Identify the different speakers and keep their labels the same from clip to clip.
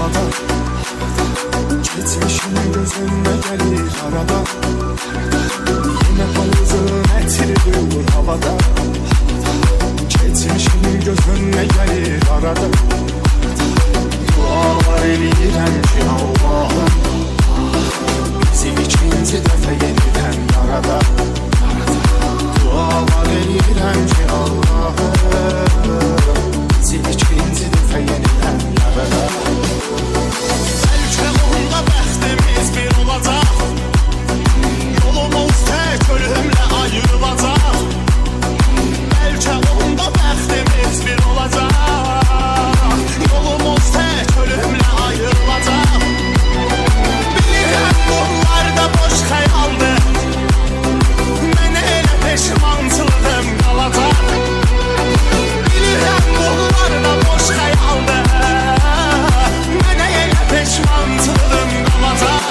Speaker 1: havada. Geçmişin gözüme gelir arada. Yine palızın etiri duyulur havada. Geçmişin gözüme gelir arada. Dualar eləyirəm ki Allah'ım, bizi ikinci dəfə yeniden yarada. Dualar eləyirəm ki Allah'ım, bizi ikinci dəfə yeniden yarada.
Speaker 2: Bəlkə onda bəxtimiz bir olacaq, yolumuz tək ölümlə ayrılacaq. Bəlkə onda bəxtimiz bir olacaq, yolumuz tək ölümlə ayrılacaq. Bilirəm bunlar da boş xəyaldır, mənə elə peşmançılığım qalacaq. Bilirəm bunlar da boş xəyaldır, mənə elə peşmançılığım qalacaq.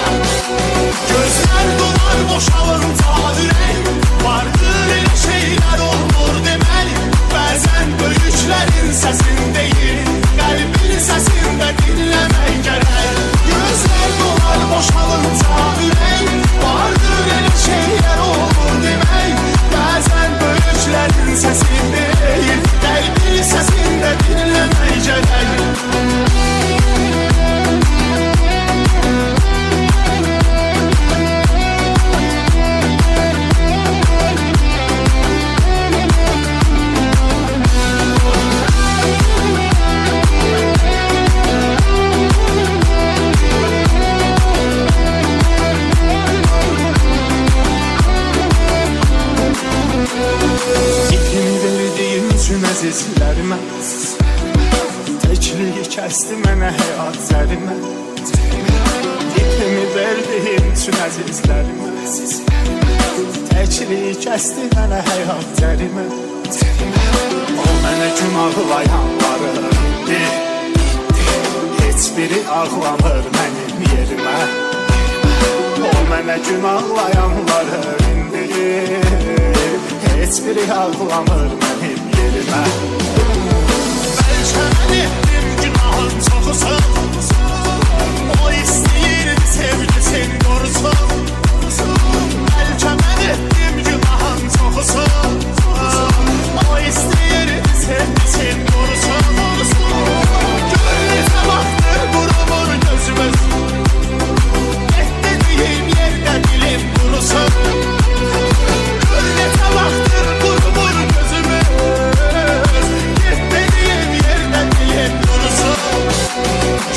Speaker 2: Gözlər dolar boşalınca ürək, vardır elə şeylər olur demək. Bəzən böyüklərin səsindəyik, qəlbin səsində dinləmək gərək. Gözlər dolar boşalınca ürək, vardır elə şeylər olur demək. Bəzən böyüklərin səsindəyik, qəlbin səsində dinləmək gərək.
Speaker 1: İpimi verdiğim tüm əzizlərimə, təkliyi kəsdi mənə həyat zərimə. İpimi verdiğim tüm əzizlərimə, təkliyi kəsdi mənə həyat zərimə. O mənə gün ağlayanları indi, heç biri ağlamır mənim yerimə. O mənə gün ağlayanları indi, heç biri ağlamır mənim yerimə.
Speaker 2: Bəlkə mən etdim günahın çoxusun, o istəyirdi sevgisin qorusun. Bəlkə mən etdim günahın çoxusun, o istəyirdi sevgisin qorusun. Gör necə vaxtdır qurumur gözümüz, etdiyim yerdə dilim qurusun. Gör necə vaxtdır qurumur gözümüz, etdiyim yerdə dilim qurusun.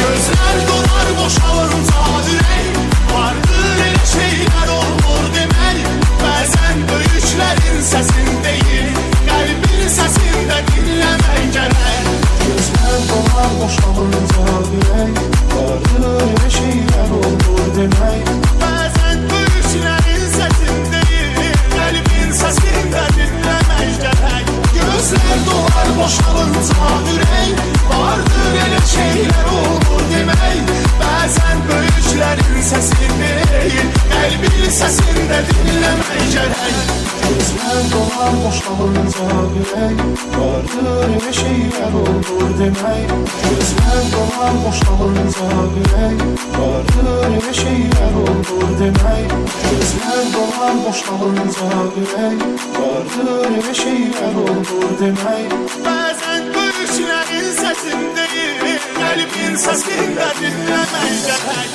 Speaker 2: Gözlər dolar boşalınca ürək, vardır elə şeylər olur demək. Bəzən böyüklərin səsindəyik, qəlbin səsində dinləmək gərək.
Speaker 1: Gözlər dolar boşalınca ürək, vardır elə şeylər olur demək.
Speaker 2: Bəzən böyüklərin səsindəyik, qəlbin səsində dinləmək gərək. Gözlər dolar boşalınca ürək, vardır elə şeylər olur demək. Bəzən böyüklərin səsindəyik, qəlbin səsində dinləmək gərək.
Speaker 1: Gözlər dolar boşalınca ürək, vardır elə şeylər olur demək. Gözlər dolar boşalınca ürək, vardır elə şeylər olur demək. Gözlər dolar boşalınca ürək, vardır elə şeylər olur demək.
Speaker 2: Bəzən böyüklərin səsindəyik, qəlbin səsində dinləmək gərək.